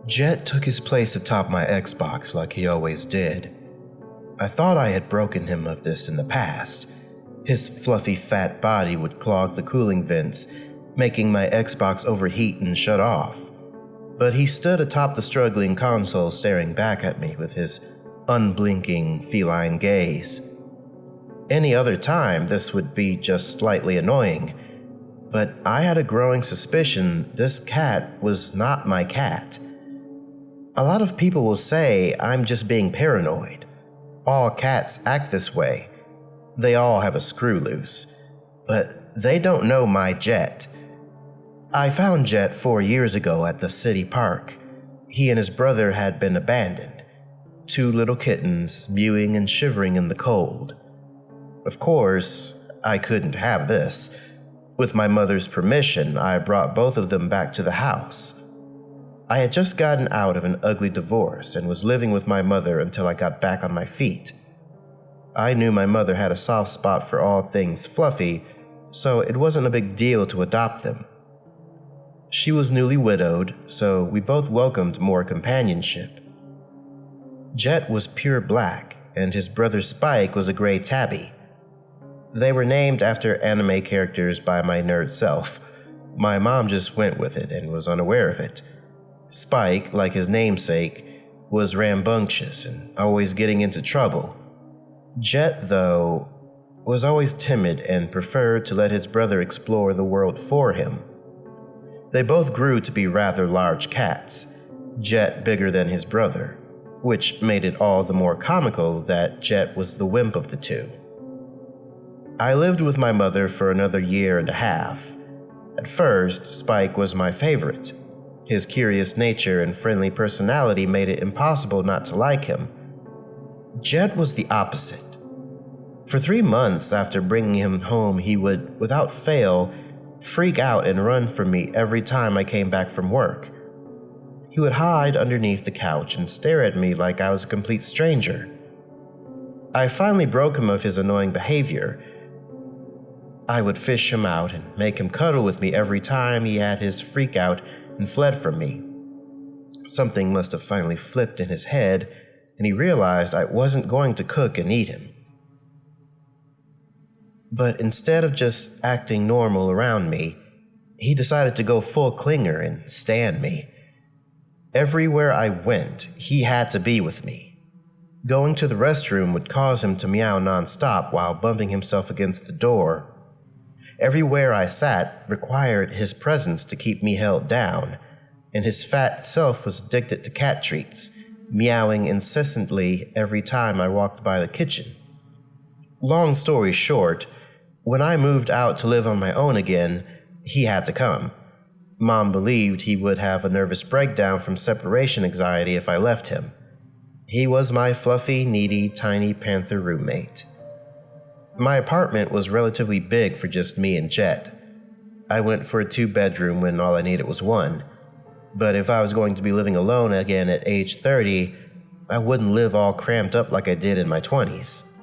Jet took his place atop my Xbox like he always did. I thought I had broken him of this in the past. His fluffy fat body would clog the cooling vents, making my Xbox overheat and shut off. But he stood atop the struggling console staring back at me with his unblinking feline gaze. Any other time, this would be just slightly annoying, but I had a growing suspicion this cat was not my cat. A lot of people will say I'm just being paranoid. All cats act this way. They all have a screw loose, but they don't know my Jet. I found Jet 4 years ago at the city park. He and his brother had been abandoned. 2 little kittens mewing and shivering in the cold. Of course, I couldn't have this. With my mother's permission, I brought both of them back to the house. I had just gotten out of an ugly divorce and was living with my mother until I got back on my feet. I knew my mother had a soft spot for all things fluffy, so it wasn't a big deal to adopt them. She was newly widowed, so we both welcomed more companionship. Jet was pure black, and his brother Spike was a gray tabby. They were named after anime characters by my nerd self. My mom just went with it and was unaware of it. Spike, like his namesake, was rambunctious and always getting into trouble. Jet, though, was always timid and preferred to let his brother explore the world for him. They both grew to be rather large cats, Jet bigger than his brother, which made it all the more comical that Jet was the wimp of the two. I lived with my mother for another 1.5 years. At first, Spike was my favorite. His curious nature and friendly personality made it impossible not to like him. Jet was the opposite. For 3 months after bringing him home, he would, without fail, freak out and run from me every time I came back from work. He would hide underneath the couch and stare at me like I was a complete stranger. I finally broke him of his annoying behavior. I would fish him out and make him cuddle with me every time he had his freak out and fled from me. Something must have finally flipped in his head, and he realized I wasn't going to cook and eat him. But instead of just acting normal around me, he decided to go full clinger and stand me. Everywhere I went, he had to be with me. Going to the restroom would cause him to meow nonstop while bumping himself against the door. Everywhere I sat required his presence to keep me held down, and his fat self was addicted to cat treats, meowing incessantly every time I walked by the kitchen. Long story short, when I moved out to live on my own again, he had to come. Mom believed he would have a nervous breakdown from separation anxiety if I left him. He was my fluffy, needy, tiny panther roommate. My apartment was relatively big for just me and Jet. I went for a 2-bedroom when all I needed was 1. But if I was going to be living alone again at age 30, I wouldn't live all cramped up like I did in my 20s.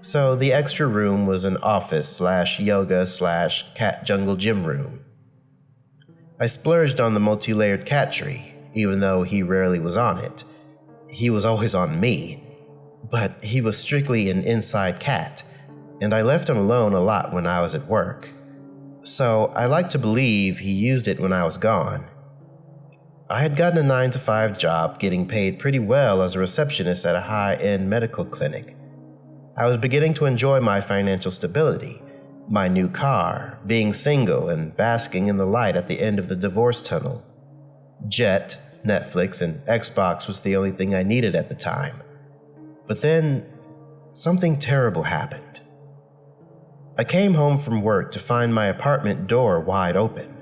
So the extra room was an office/yoga/cat jungle gym room. I splurged on the multi-layered cat tree, even though he rarely was on it. He was always on me, but he was strictly an inside cat, and I left him alone a lot when I was at work. So I like to believe he used it when I was gone. I had gotten a 9-to-5 job, getting paid pretty well as a receptionist at a high-end medical clinic. I was beginning to enjoy my financial stability, my new car, being single, and basking in the light at the end of the divorce tunnel. Jet, Netflix, and Xbox was the only thing I needed at the time. But then, something terrible happened. I came home from work to find my apartment door wide open.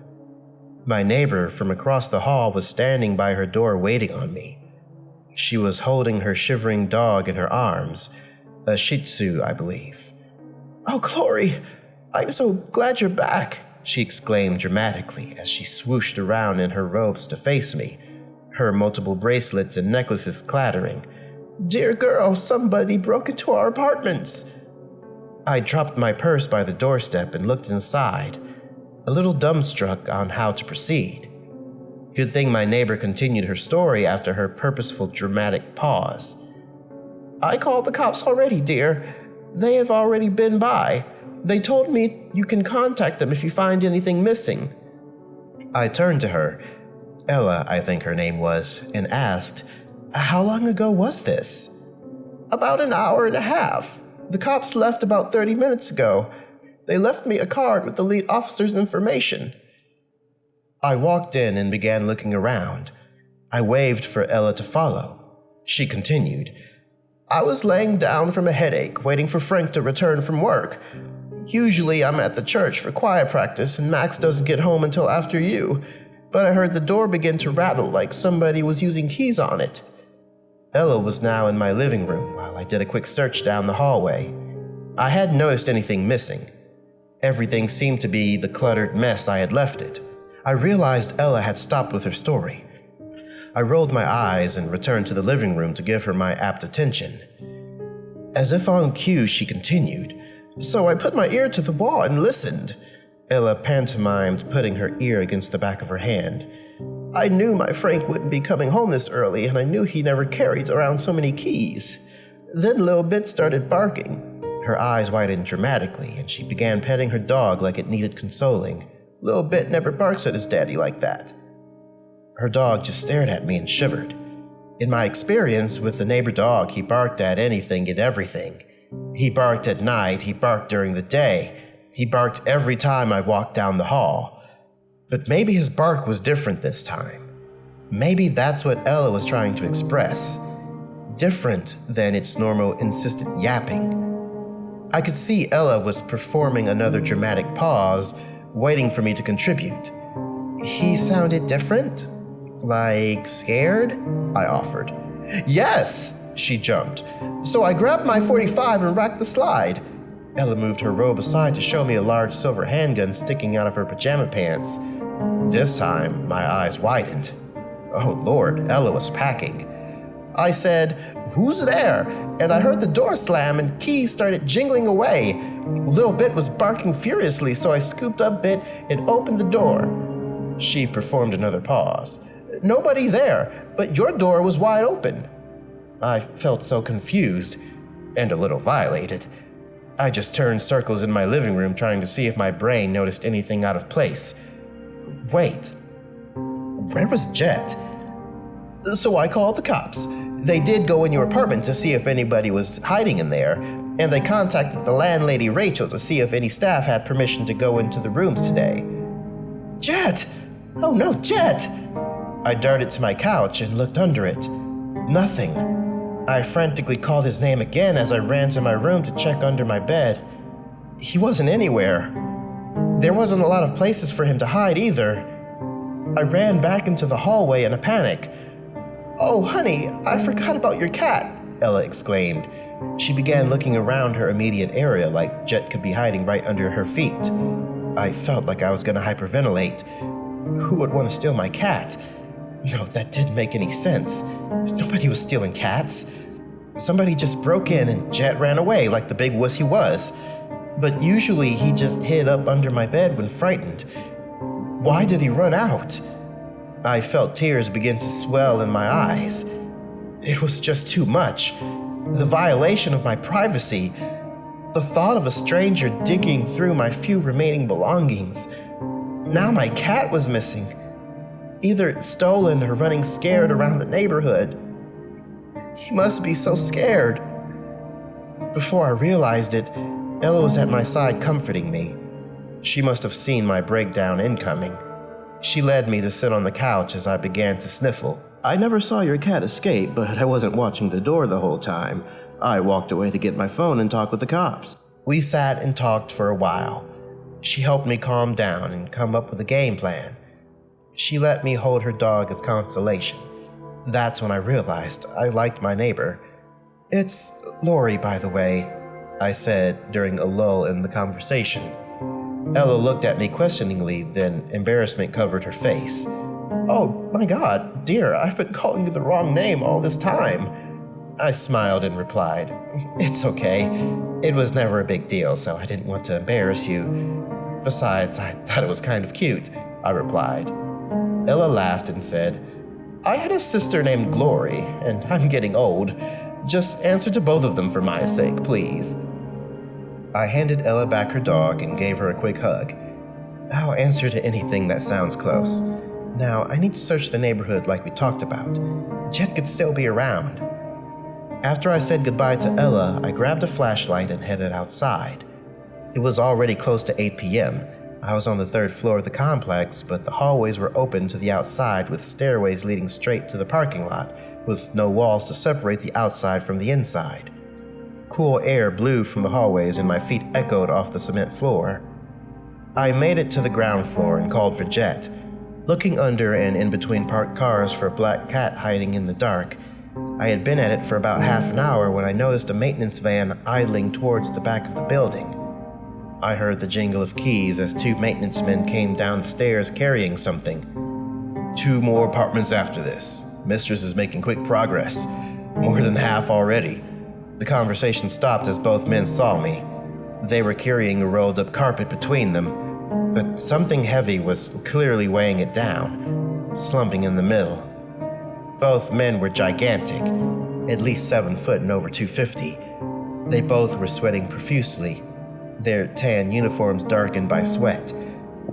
My neighbor from across the hall was standing by her door waiting on me. She was holding her shivering dog in her arms, a Shih Tzu, I believe. "Oh, Chloe, I'm so glad you're back," she exclaimed dramatically as she swooshed around in her robes to face me, her multiple bracelets and necklaces clattering. "Dear girl, somebody broke into our apartments." I dropped my purse by the doorstep and looked inside, a little dumbstruck on how to proceed. Good thing my neighbor continued her story after her purposeful dramatic pause. I called the cops already, dear. They have already been by. They told me you can contact them if you find anything missing. I turned to her, Ella, I think her name was, and asked, how long ago was this? About an hour and a half. The cops left about 30 minutes ago. They left me a card with the lead officer's information. I walked in and began looking around. I waved for Ella to follow. She continued, I was laying down from a headache, waiting for Frank to return from work. Usually I'm at the church for choir practice and Max doesn't get home until after you, but I heard the door begin to rattle like somebody was using keys on it. Ella was now in my living room while I did a quick search down the hallway. I hadn't noticed anything missing. Everything seemed to be the cluttered mess I had left it. I realized Ella had stopped with her story. I rolled my eyes and returned to the living room to give her my apt attention. As if on cue, she continued, so I put my ear to the wall and listened. Ella pantomimed, putting her ear against the back of her hand. I knew my Frank wouldn't be coming home this early, and I knew he never carried around so many keys. Then Lil Bit started barking. Her eyes widened dramatically, and she began petting her dog like it needed consoling. Lil Bit never barks at his daddy like that. Her dog just stared at me and shivered. In my experience with the neighbor dog, he barked at anything and everything. He barked at night, he barked during the day, he barked every time I walked down the hall. But maybe his bark was different this time. Maybe that's what Ella was trying to express. Different than its normal insistent yapping. I could see Ella was performing another dramatic pause, waiting for me to contribute. He sounded different? Like scared? I offered. Yes, she jumped. So I grabbed my .45 and racked the slide. Ella moved her robe aside to show me a large silver handgun sticking out of her pajama pants. This time, my eyes widened. Oh Lord, Ella was packing. I said, who's there? And I heard the door slam and keys started jingling away. Lil Bit was barking furiously, so I scooped up Bit and opened the door. She performed another pause. Nobody there, but your door was wide open. I felt so confused and a little violated. I just turned circles in my living room trying to see if my brain noticed anything out of place. Wait, where was Jet? So I called the cops. They did go in your apartment to see if anybody was hiding in there, and they contacted the landlady Rachel to see if any staff had permission to go into the rooms today. Jet! Oh no, Jet! I darted to my couch and looked under it. Nothing. I frantically called his name again as I ran to my room to check under my bed. He wasn't anywhere. There wasn't a lot of places for him to hide either. I ran back into the hallway in a panic. Oh, honey, I forgot about your cat, Ella exclaimed. She began looking around her immediate area like Jet could be hiding right under her feet. I felt like I was going to hyperventilate. Who would want to steal my cat? No, that didn't make any sense. Nobody was stealing cats. Somebody just broke in and Jet ran away like the big wuss he was. But usually he just hid up under my bed when frightened. Why did he run out? I felt tears begin to swell in my eyes. It was just too much. The violation of my privacy. The thought of a stranger digging through my few remaining belongings. Now my cat was missing. Either stolen or running scared around the neighborhood. He must be so scared. Before I realized it, Ella was at my side comforting me. She must have seen my breakdown incoming. She led me to sit on the couch as I began to sniffle. I never saw your cat escape, but I wasn't watching the door the whole time. I walked away to get my phone and talk with the cops. We sat and talked for a while. She helped me calm down and come up with a game plan. She let me hold her dog as consolation. That's when I realized I liked my neighbor. It's Lori, by the way, I said during a lull in the conversation. Ella looked at me questioningly, then embarrassment covered her face. Oh my God, dear, I've been calling you the wrong name all this time. I smiled and replied, it's okay. It was never a big deal, so I didn't want to embarrass you. Besides, I thought it was kind of cute, I replied. Ella laughed and said, "I had a sister named Glory, and I'm getting old. Just answer to both of them for my sake, please." I handed Ella back her dog and gave her a quick hug. "I'll answer to anything that sounds close. Now, I need to search the neighborhood like we talked about. Jet could still be around." After I said goodbye to Ella, I grabbed a flashlight and headed outside. It was already close to 8 p.m. I was on the 3rd floor of the complex, but the hallways were open to the outside with stairways leading straight to the parking lot, with no walls to separate the outside from the inside. Cool air blew from the hallways and my feet echoed off the cement floor. I made it to the ground floor and called for Jet. Looking under and in between parked cars for a black cat hiding in the dark, I had been at it for about half an hour when I noticed a maintenance van idling towards the back of the building. I heard the jingle of keys as 2 maintenance men came down the stairs carrying something. "2 more apartments after this. Mistress is making quick progress. More than half already." The conversation stopped as both men saw me. They were carrying a rolled up carpet between them, but something heavy was clearly weighing it down, slumping in the middle. Both men were gigantic, at least 7 foot and over 250. They both were sweating profusely, their tan uniforms darkened by sweat.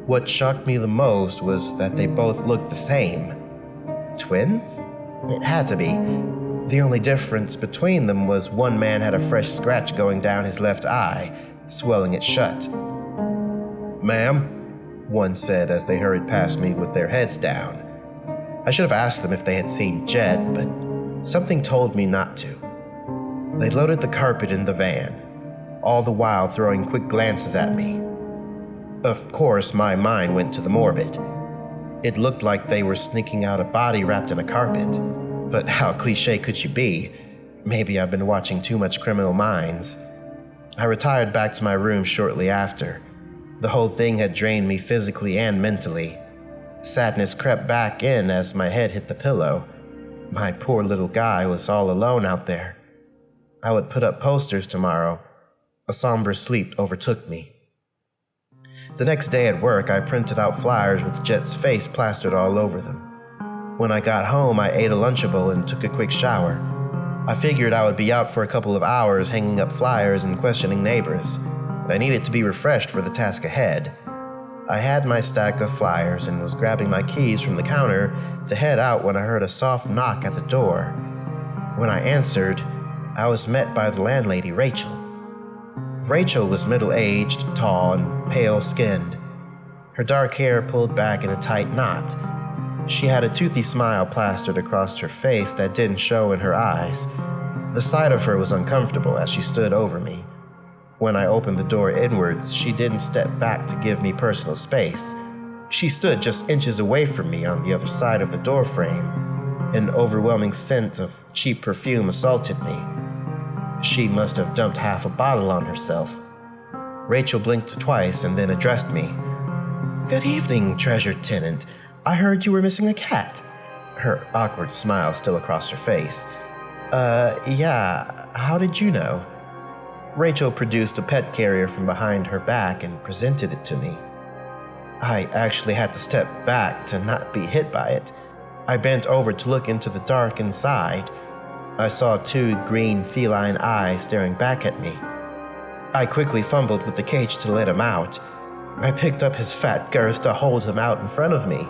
What shocked me the most was that they both looked the same. Twins? It had to be. The only difference between them was one man had a fresh scratch going down his left eye, swelling it shut. "Ma'am," one said as they hurried past me with their heads down. I should have asked them if they had seen Jet, but something told me not to. They loaded the carpet in the van, all the while throwing quick glances at me. Of course, my mind went to the morbid. It looked like they were sneaking out a body wrapped in a carpet. But how cliche could you be? Maybe I've been watching too much Criminal Minds. I retired back to my room shortly after. The whole thing had drained me physically and mentally. Sadness crept back in as my head hit the pillow. My poor little guy was all alone out there. I would put up posters tomorrow. A somber sleep overtook me. The next day at work, I printed out flyers with Jet's face plastered all over them. When I got home, I ate a Lunchable and took a quick shower. I figured I would be out for a couple of hours hanging up flyers and questioning neighbors, but I needed to be refreshed for the task ahead. I had my stack of flyers and was grabbing my keys from the counter to head out when I heard a soft knock at the door. When I answered, I was met by the landlady, Rachel. Rachel was middle-aged, tall, and pale-skinned. Her dark hair pulled back in a tight knot. She had a toothy smile plastered across her face that didn't show in her eyes. The sight of her was uncomfortable as she stood over me. When I opened the door inwards, she didn't step back to give me personal space. She stood just inches away from me on the other side of the door frame. An overwhelming scent of cheap perfume assaulted me. She must have dumped half a bottle on herself. Rachel blinked twice and then addressed me. "Good evening, treasured tenant. I heard you were missing a cat." Her awkward smile still across her face. Yeah, how did you know?" Rachel produced a pet carrier from behind her back and presented it to me. I actually had to step back to not be hit by it. I bent over to look into the dark inside. I saw 2 green feline eyes staring back at me. I quickly fumbled with the cage to let him out. I picked up his fat girth to hold him out in front of me.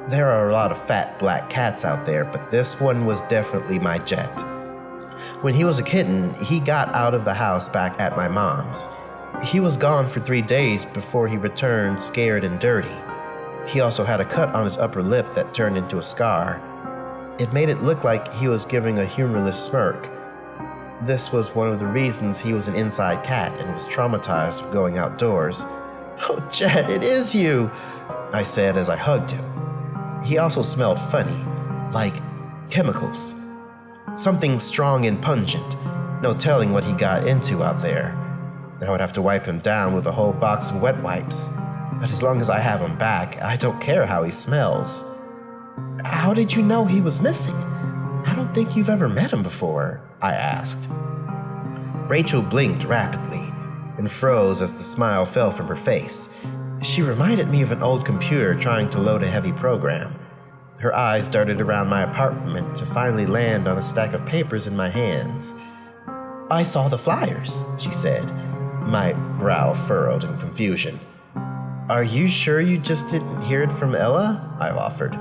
There are a lot of fat black cats out there, but this one was definitely my Jet. When he was a kitten, he got out of the house back at my mom's. He was gone for 3 days before he returned scared and dirty. He also had a cut on his upper lip that turned into a scar. It made it look like he was giving a humorless smirk. This was one of the reasons he was an inside cat and was traumatized of going outdoors. "Oh, Jet, it is you," I said as I hugged him. He also smelled funny, like chemicals. Something strong and pungent. No telling what he got into out there. I would have to wipe him down with a whole box of wet wipes. But as long as I have him back, I don't care how he smells. "How did you know he was missing? I don't think you've ever met him before," I asked. Rachel blinked rapidly and froze as the smile fell from her face. She reminded me of an old computer trying to load a heavy program. Her eyes darted around my apartment to finally land on a stack of papers in my hands. "I saw the flyers," she said, my brow furrowed in confusion. "Are you sure you just didn't hear it from Ella?" I offered.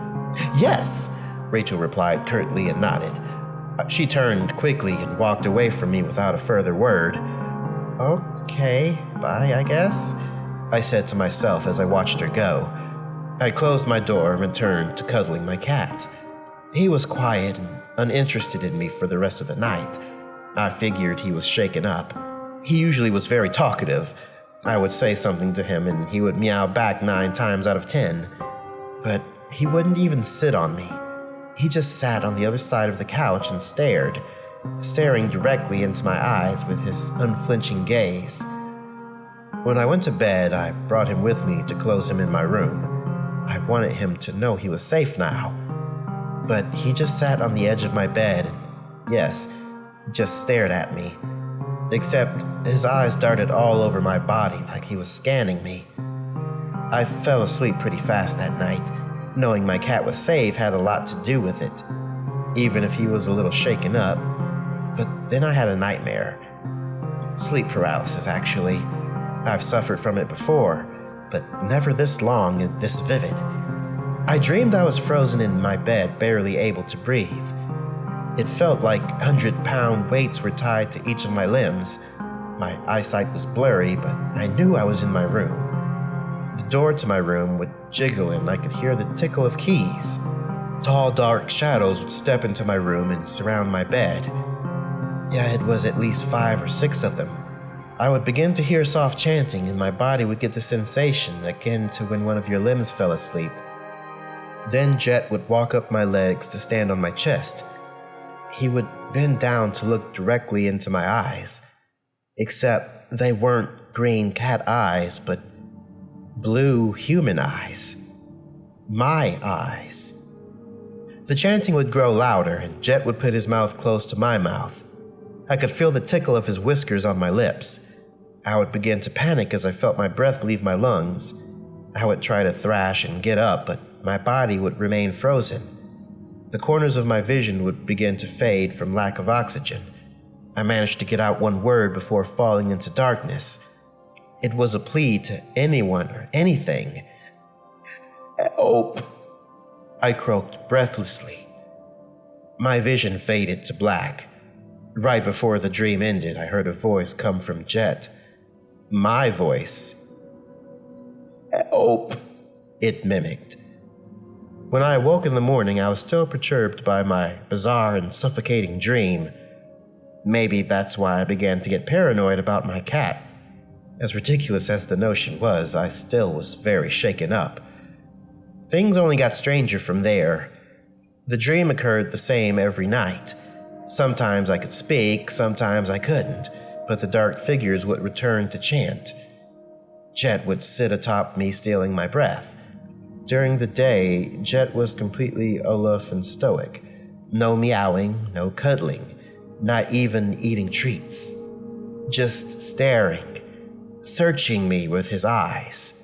"Yes," Rachel replied curtly and nodded. She turned quickly and walked away from me without a further word. "Okay, bye, I guess," I said to myself as I watched her go. I closed my door and returned to cuddling my cat. He was quiet and uninterested in me for the rest of the night. I figured he was shaken up. He usually was very talkative. I would say something to him and he would meow back 9 times out of 10. But he wouldn't even sit on me. He just sat on the other side of the couch and staring directly into my eyes with his unflinching gaze. When I went to bed, I brought him with me to close him in my room. I wanted him to know he was safe now. But he just sat on the edge of my bed and, yes, just stared at me. Except his eyes darted all over my body like he was scanning me. I fell asleep pretty fast that night. Knowing my cat was safe had a lot to do with it, even if he was a little shaken up. But then I had a nightmare. Sleep paralysis, actually. I've suffered from it before, but never this long and this vivid. I dreamed I was frozen in my bed, barely able to breathe. It felt like 100-pound weights were tied to each of my limbs. My eyesight was blurry, but I knew I was in my room. The door to my room would jiggle and I could hear the tickle of keys. Tall, dark shadows would step into my room and surround my bed. Yeah, it was at least 5 or 6 of them. I would begin to hear soft chanting and my body would get the sensation akin to when one of your limbs fell asleep. Then Jet would walk up my legs to stand on my chest. He would bend down to look directly into my eyes, except they weren't green cat eyes, but blue human eyes. My eyes. The chanting would grow louder and Jet would put his mouth close to my mouth. I could feel the tickle of his whiskers on my lips. I would begin to panic as I felt my breath leave my lungs. I would try to thrash and get up, but my body would remain frozen. The corners of my vision would begin to fade from lack of oxygen. I managed to get out one word before falling into darkness. It was a plea to anyone or anything. "Help," I croaked breathlessly. My vision faded to black. Right before the dream ended, I heard a voice come from Jet. My voice. "Help," it mimicked. When I awoke in the morning, I was still perturbed by my bizarre and suffocating dream. Maybe that's why I began to get paranoid about my cat. As ridiculous as the notion was, I still was very shaken up. Things only got stranger from there. The dream occurred the same every night. Sometimes I could speak, sometimes I couldn't, but the dark figures would return to chant. Jet would sit atop me, stealing my breath. During the day, Jet was completely aloof and stoic. No meowing, no cuddling, not even eating treats. Just staring, searching me with his eyes.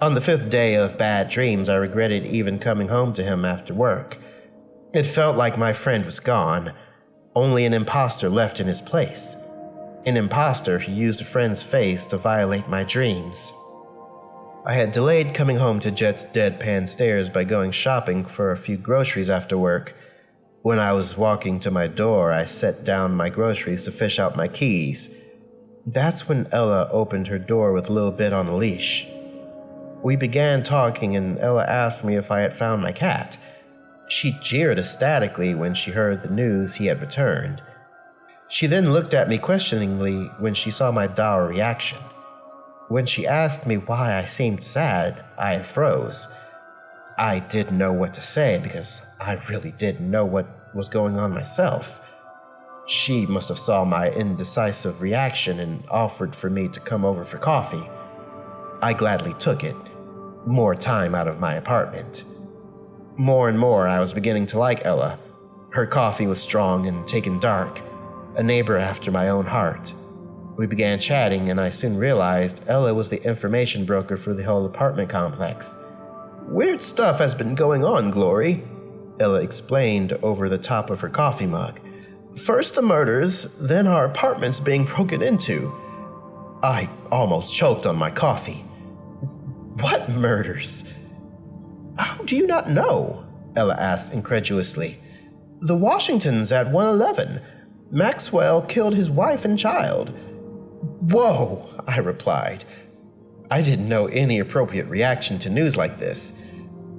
On the 5th day of bad dreams, I regretted even coming home to him after work. It felt like my friend was gone, only an imposter left in his place. An imposter who used a friend's face to violate my dreams. I had delayed coming home to Jet's deadpan stares by going shopping for a few groceries after work. When I was walking to my door, I set down my groceries to fish out my keys. That's when Ella opened her door with Lil Bit on a leash. We began talking and Ella asked me if I had found my cat. She jeered ecstatically when she heard the news he had returned. She then looked at me questioningly when she saw my dour reaction. When she asked me why I seemed sad, I froze. I didn't know what to say because I really didn't know what was going on myself. She must have saw my indecisive reaction and offered for me to come over for coffee. I gladly took it. More time out of my apartment. More and more, I was beginning to like Ella. Her coffee was strong and taken dark, a neighbor after my own heart. We began chatting, and I soon realized Ella was the information broker for the whole apartment complex. "Weird stuff has been going on, Glory," Ella explained over the top of her coffee mug. "First the murders, then our apartments being broken into." I almost choked on my coffee. "What murders?" "How do you not know?" Ella asked incredulously. "The Washingtons at 111. Maxwell killed his wife and child." "Whoa," I replied. I didn't know any appropriate reaction to news like this.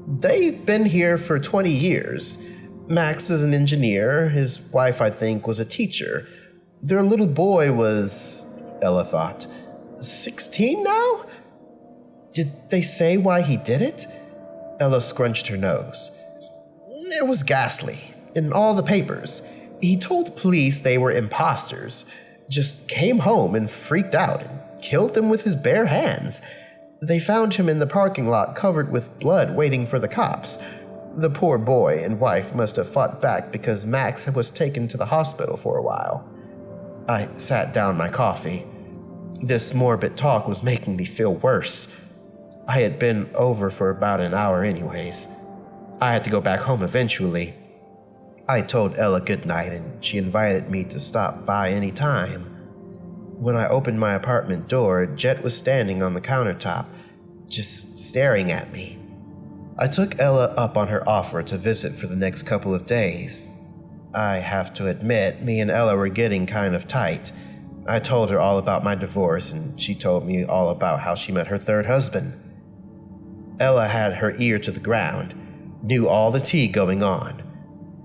"They've been here for 20 years. Max is an engineer. His wife, I think, was a teacher. Their little boy was," Ella thought, 16 now? "Did they say why he did it?" Ella scrunched her nose. "It was ghastly. In all the papers. He told the police they were imposters. Just came home and freaked out and killed them with his bare hands. They found him in the parking lot covered with blood waiting for the cops. The poor boy and wife must have fought back because Max was taken to the hospital for a while." I sat down my coffee. This morbid talk was making me feel worse. I had been over for about an hour anyways. I had to go back home eventually. I told Ella goodnight, and she invited me to stop by any time. When I opened my apartment door, Jet was standing on the countertop, just staring at me. I took Ella up on her offer to visit for the next couple of days. I have to admit, me and Ella were getting kind of tight. I told her all about my divorce, and she told me all about how she met her third husband. Ella had her ear to the ground, knew all the tea going on.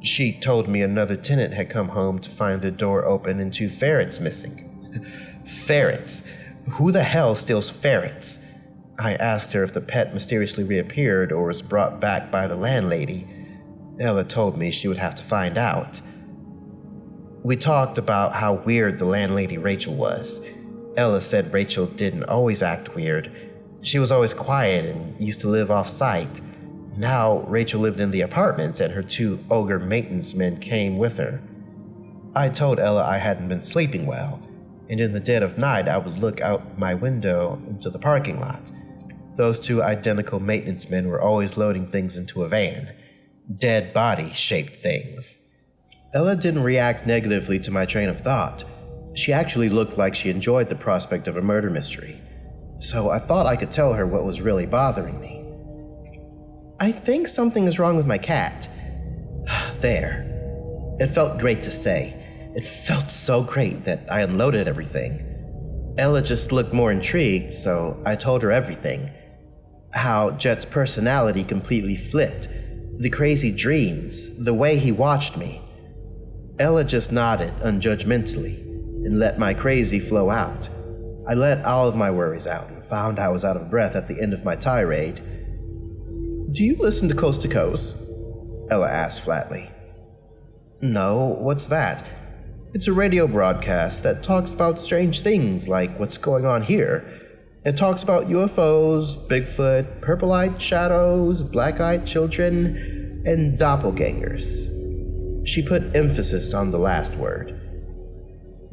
She told me another tenant had come home to find the door open and 2 ferrets missing. Ferrets? Who the hell steals ferrets? I asked her if the pet mysteriously reappeared or was brought back by the landlady. Ella told me she would have to find out. We talked about how weird the landlady Rachel was. Ella said Rachel didn't always act weird. She was always quiet and used to live off-site. Now Rachel lived in the apartments and her 2 ogre maintenance men came with her. I told Ella I hadn't been sleeping well, and in the dead of night I would look out my window into the parking lot. Those 2 identical maintenance men were always loading things into a van. Dead body-shaped things. Ella didn't react negatively to my train of thought. She actually looked like she enjoyed the prospect of a murder mystery. So I thought I could tell her what was really bothering me. "I think something is wrong with my cat." There. It felt great to say. It felt so great that I unloaded everything. Ella just looked more intrigued, so I told her everything. How Jet's personality completely flipped. The crazy dreams, the way he watched me. Ella just nodded unjudgmentally and let my crazy flow out. I let all of my worries out and found I was out of breath at the end of my tirade. "Do you listen to Coast to Coast?" Ella asked flatly. "No, what's that?" "It's a radio broadcast that talks about strange things like what's going on here. It talks about UFOs, Bigfoot, purple-eyed shadows, black-eyed children, and doppelgangers." She put emphasis on the last word.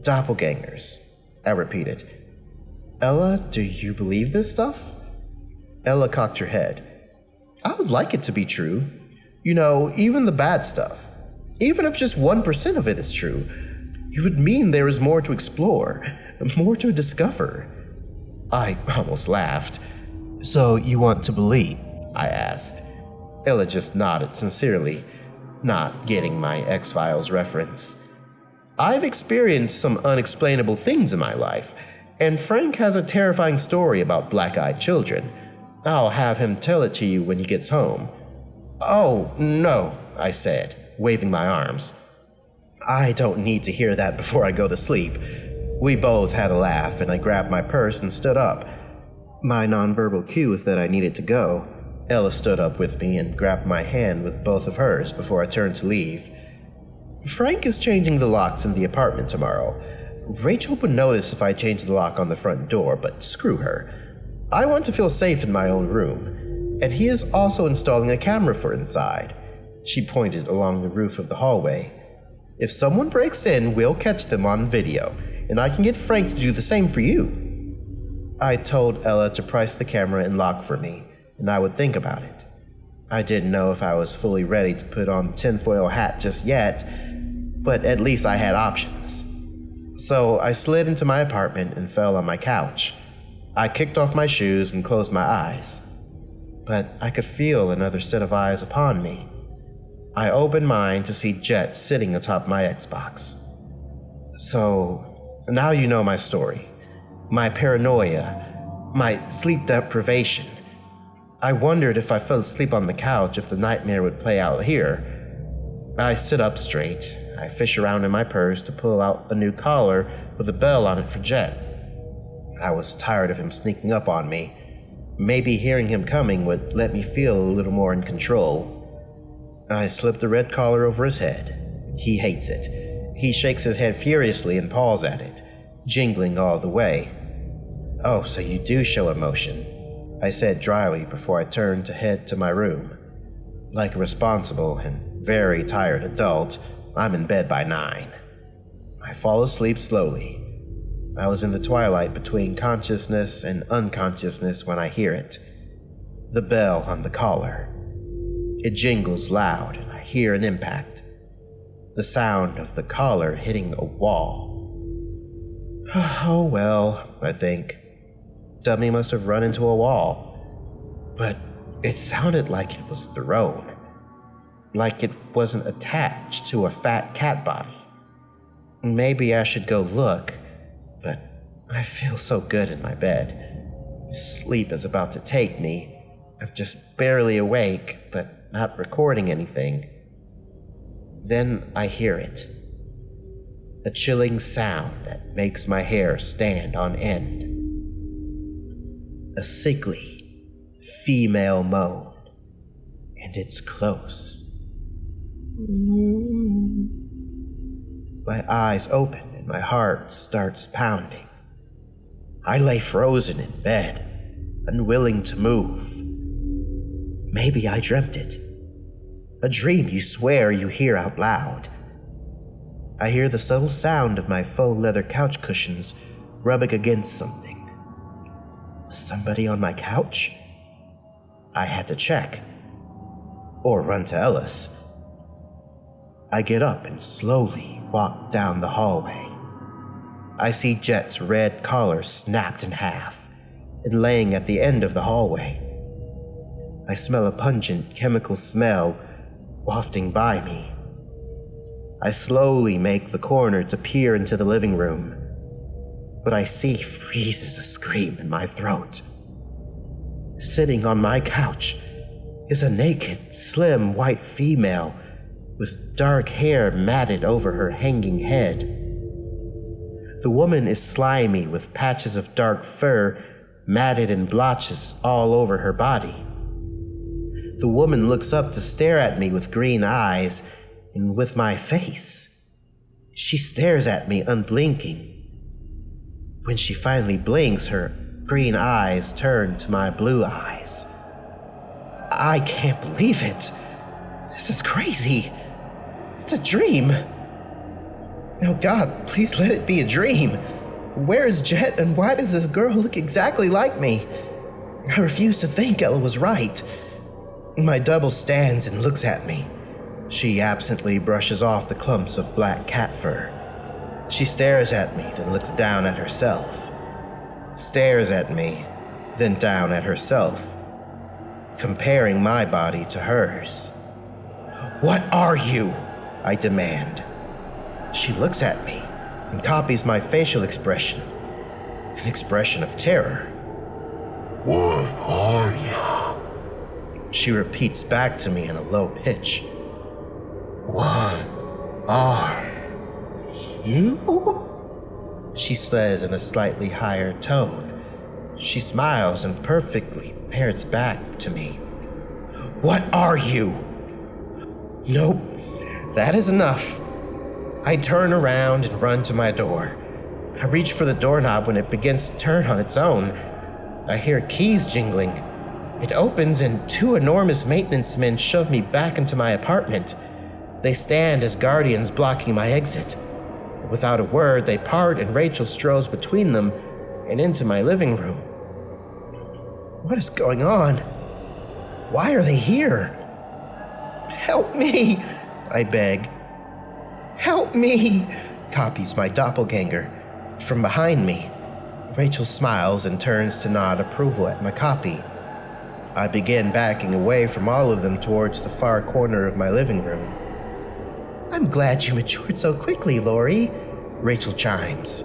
"Doppelgangers," I repeated. "Ella, do you believe this stuff?" Ella cocked her head. "I would like it to be true. You know, even the bad stuff. Even if just 1% of it is true, it would mean there is more to explore, more to discover." I almost laughed. "So you want to believe?" I asked. Ella just nodded sincerely, not getting my X-Files reference. "I've experienced some unexplainable things in my life, and Frank has a terrifying story about black-eyed children. I'll have him tell it to you when he gets home." "Oh, no," I said, waving my arms. "I don't need to hear that before I go to sleep." We both had a laugh, and I grabbed my purse and stood up. My nonverbal cue was that I needed to go. Ella stood up with me and grabbed my hand with both of hers before I turned to leave. "Frank is changing the locks in the apartment tomorrow. Rachel would notice if I changed the lock on the front door, but screw her. I want to feel safe in my own room. And he is also installing a camera for inside." She pointed along the roof of the hallway. "If someone breaks in, we'll catch them on video. and I can get Frank to do the same for you. I told Ella to price the camera and lock for me, and I would think about it. I didn't know if I was fully ready to put on the tinfoil hat just yet, but at least I had options. So I slid into my apartment and fell on my couch. I kicked off my shoes and closed my eyes, but I could feel another set of eyes upon me. I opened mine to see Jet sitting atop my Xbox. So, now you know my story. My paranoia, my sleep deprivation. I wondered if I fell asleep on the couch if the nightmare would play out here. I sit up straight. I fish around in my purse to pull out a new collar with a bell on it for Jet. I was tired of him sneaking up on me. Maybe hearing him coming would let me feel a little more in control. I slipped the red collar over his head. He hates it. He shakes his head furiously and paws at it, jingling all the way. "Oh, so you do show emotion," I said dryly before I turned to head to my room. Like a responsible and very tired adult, I'm in bed by 9. I fall asleep slowly. I was in the twilight between consciousness and unconsciousness when I hear it. The bell on the collar. It jingles loud and I hear an impact. The sound of the collar hitting a wall. Oh well, I think. Dummy must have run into a wall. But it sounded like it was thrown. Like it wasn't attached to a fat cat body. Maybe I should go look, but I feel so good in my bed. Sleep is about to take me. I'm just barely awake, but not recording anything. Then I hear it. A chilling sound that makes my hair stand on end. A sickly, female moan, and it's close. My eyes open and my heart starts pounding. I lay frozen in bed, unwilling to move. Maybe I dreamt it. A dream you swear you hear out loud. I hear the subtle sound of my faux leather couch cushions rubbing against something. Was somebody on my couch? I had to check. Or run to Ellis. I get up and slowly walk down the hallway. I see Jet's red collar snapped in half and laying at the end of the hallway. I smell a pungent chemical smell wafting by me. I slowly make the corner to peer into the living room. What I see freezes a scream in my throat. Sitting on my couch is a naked, slim white female with dark hair matted over her hanging head. The woman is slimy with patches of dark fur matted in blotches all over her body. The woman looks up to stare at me with green eyes and with my face. She stares at me unblinking. When she finally blinks, her green eyes turn to my blue eyes. I can't believe it. This is crazy. It's a dream. Oh God, please let it be a dream. Where is Jet and why does this girl look exactly like me? I refuse to think Ella was right. My double stands and looks at me. She absently brushes off the clumps of black cat fur. She stares at me, then looks down at herself. Stares at me, then down at herself, comparing my body to hers. What are you? I demand. She looks at me and copies my facial expression, an expression of terror. What are you? She repeats back to me in a low pitch. What are you? She says in a slightly higher tone. She smiles and perfectly parrots back to me. What are you? Nope, that is enough. I turn around and run to my door. I reach for the doorknob when it begins to turn on its own. I hear keys jingling. It opens and 2 enormous maintenance men shove me back into my apartment. They stand as guardians blocking my exit. Without a word, they part and Rachel strolls between them and into my living room. What is going on? Why are they here? Help me, I beg. Help me, copies my doppelganger from behind me. Rachel smiles and turns to nod approval at my copy. I begin backing away from all of them towards the far corner of my living room. I'm glad you matured so quickly, Lori, Rachel chimes.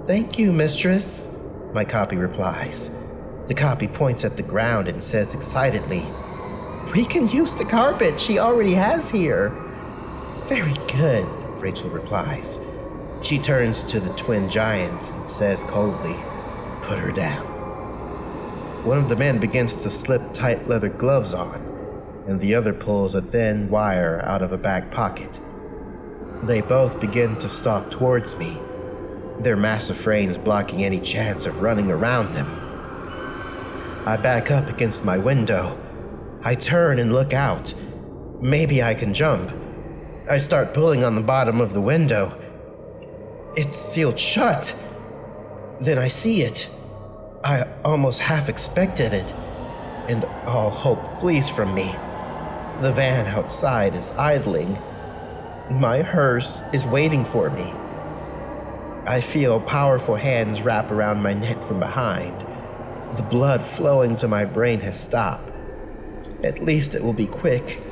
Thank you, mistress, my copy replies. The copy points at the ground and says excitedly, We can use the carpet she already has here. Very good, Rachel replies. She turns to the twin giants and says coldly, Put her down. One of the men begins to slip tight leather gloves on, and the other pulls a thin wire out of a back pocket. They both begin to stalk towards me, their massive frames blocking any chance of running around them. I back up against my window. I turn and look out. Maybe I can jump. I start pulling on the bottom of the window. It's sealed shut. Then I see it. I almost half expected it, and all hope flees from me. The van outside is idling. My hearse is waiting for me. I feel powerful hands wrap around my neck from behind. The blood flowing to my brain has stopped. At least it will be quick.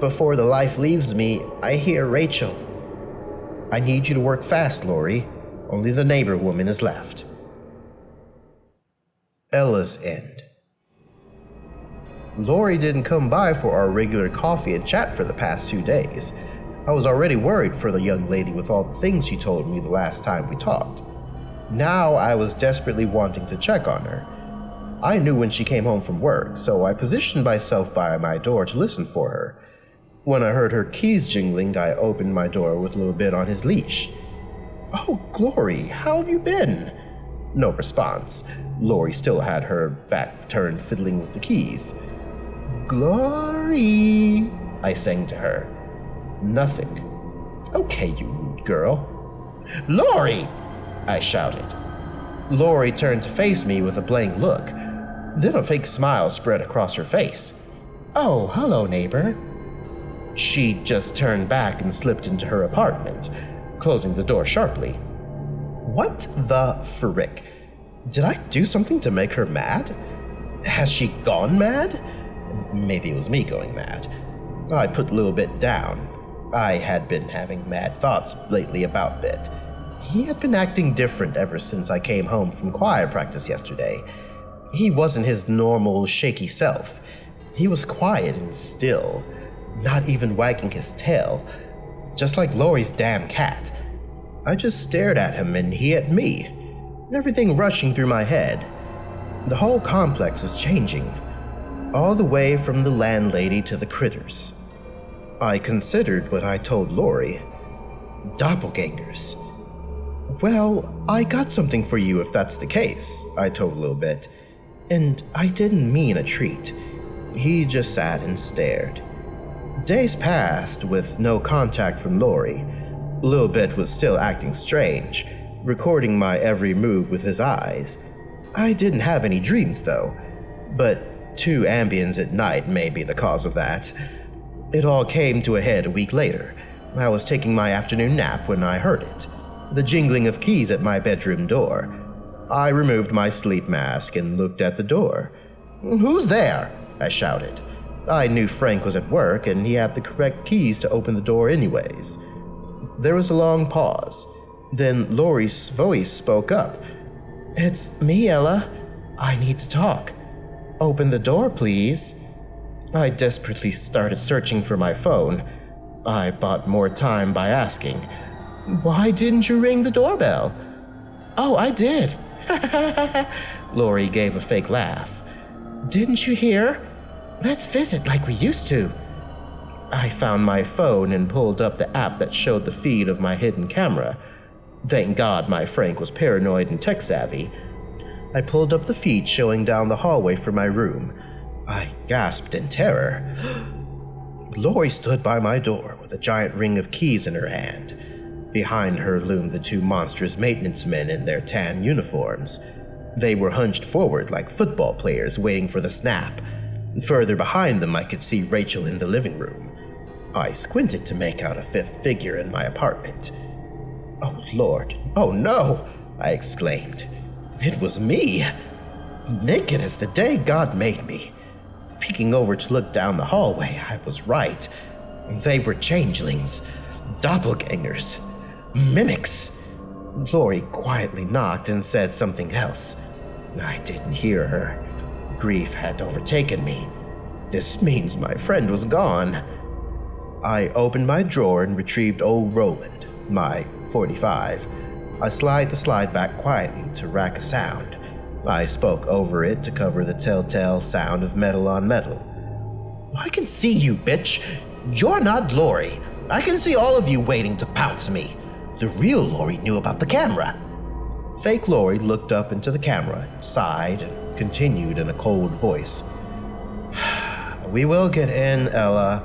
Before the life leaves me, I hear Rachel. I need you to work fast, Lori. Only the neighbor woman is left. Ella's End. Lori didn't come by for our regular coffee and chat for the past 2 days. I was already worried for the young lady with all the things she told me the last time we talked. Now I was desperately wanting to check on her. I knew when she came home from work, so I positioned myself by my door to listen for her. When I heard her keys jingling, I opened my door with a little bit on his leash. Oh, Glory, how have you been? No response. Lori still had her back turned fiddling with the keys. Glory, I sang to her. Nothing. Okay, you rude girl. Lori, I shouted. Lori turned to face me with a blank look. Then a fake smile spread across her face. Oh, hello, neighbor. She just turned back and slipped into her apartment, closing the door sharply. What the frick? Did I do something to make her mad? Has she gone mad? Maybe it was me going mad. I put a little bit down. I had been having mad thoughts lately about Bit. He had been acting different ever since I came home from choir practice yesterday. He wasn't his normal shaky self. He was quiet and still, not even wagging his tail, just like Lori's damn cat. I just stared at him and he at me, everything rushing through my head. The whole complex was changing, all the way from the landlady to the critters. I considered what I told Lori. Doppelgangers. Well, I got something for you if that's the case, I told Lil Bit. And I didn't mean a treat. He just sat and stared. Days passed with no contact from Lori. Lil Bit was still acting strange, recording my every move with his eyes. I didn't have any dreams though, but 2 ambience at night may be the cause of that. It all came to a head a week later. I was taking my afternoon nap when I heard it. The jingling of keys at my bedroom door. I removed my sleep mask and looked at the door. Who's there? I shouted. I knew Frank was at work and he had the correct keys to open the door anyways. There was a long pause. Then Lori's voice spoke up. It's me, Ella. I need to talk. Open the door, please. I desperately started searching for my phone. I bought more time by asking, Why didn't you ring the doorbell? Oh, I did. Lori gave a fake laugh. Didn't you hear? Let's visit like we used to. I found my phone and pulled up the app that showed the feed of my hidden camera. Thank God my Frank was paranoid and tech-savvy. I pulled up the feed showing down the hallway from my room. I gasped in terror. Lori stood by my door with a giant ring of keys in her hand. Behind her loomed the two monstrous maintenance men in their tan uniforms. They were hunched forward like football players waiting for the snap. Further behind them, I could see Rachel in the living room. I squinted to make out a fifth figure in my apartment. "Oh, Lord. Oh, no!" I exclaimed. It was me. Naked as the day God made me. Peeking over to look down the hallway, I was right. They were changelings, doppelgangers, mimics. Lori quietly knocked and said something else. I didn't hear her. Grief had overtaken me. This means my friend was gone. I opened my drawer and retrieved old Roland, my 45. I slid the slide back quietly to rack a sound. I spoke over it to cover the telltale sound of metal on metal. "I can see you, bitch. You're not Lori. I can see all of you waiting to pounce me. The real Lori knew about the camera." Fake Lori looked up into the camera, sighed, and continued in a cold voice. "We will get in, Ella.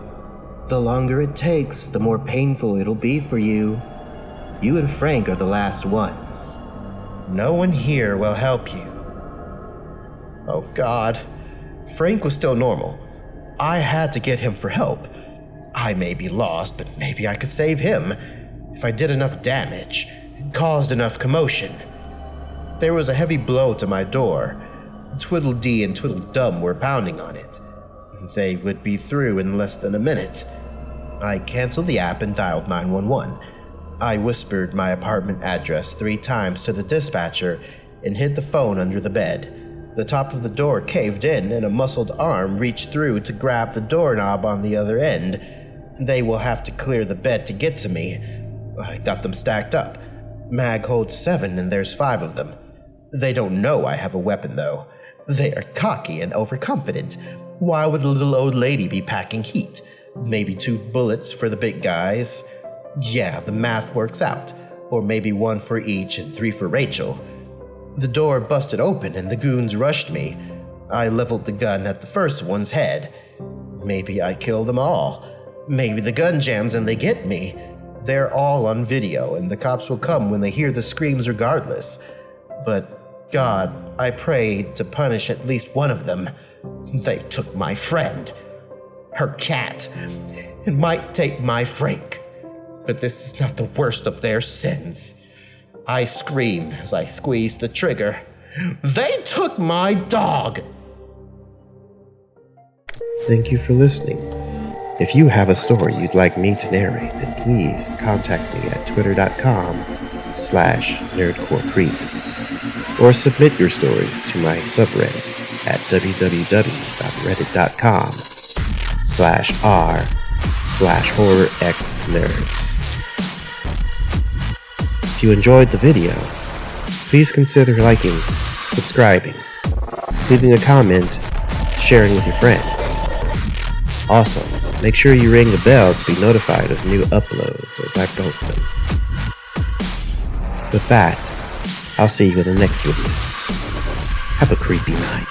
The longer it takes, the more painful it'll be for you. You and Frank are the last ones. No one here will help you." Oh, God. Frank was still normal. I had to get him for help. I may be lost, but maybe I could save him if I did enough damage and caused enough commotion. There was a heavy blow to my door. Twiddledee and Twiddledum were pounding on it. They would be through in less than a minute. I canceled the app and dialed 911. I whispered my apartment address 3 times to the dispatcher and hid the phone under the bed. The top of the door caved in and a muscled arm reached through to grab the doorknob on the other end. They will have to clear the bed to get to me. I got them stacked up. Mag holds 7 and there's 5 of them. They don't know I have a weapon though. They are cocky and overconfident. Why would a little old lady be packing heat? Maybe 2 bullets for the big guys. Yeah, the math works out. Or maybe 1 for each and 3 for Rachel. The door busted open and the goons rushed me. I leveled the gun at the first one's head. Maybe I kill them all. Maybe the gun jams and they get me. They're all on video and the cops will come when they hear the screams regardless. But God, I prayed to punish at least one of them. They took my friend, her cat, and might take my Frank. But this is not the worst of their sins. I screamed as I squeezed the trigger. They took my dog! Thank you for listening. If you have a story you'd like me to narrate, then please contact me at twitter.com/NerdxCorexCreep or submit your stories to my subreddit at www.reddit.com/r/horrorxnerds. If you enjoyed the video, please consider liking, subscribing, leaving a comment, sharing with your friends. Also, make sure you ring the bell to be notified of new uploads as I post them. With that, I'll see you in the next video. Have a creepy night.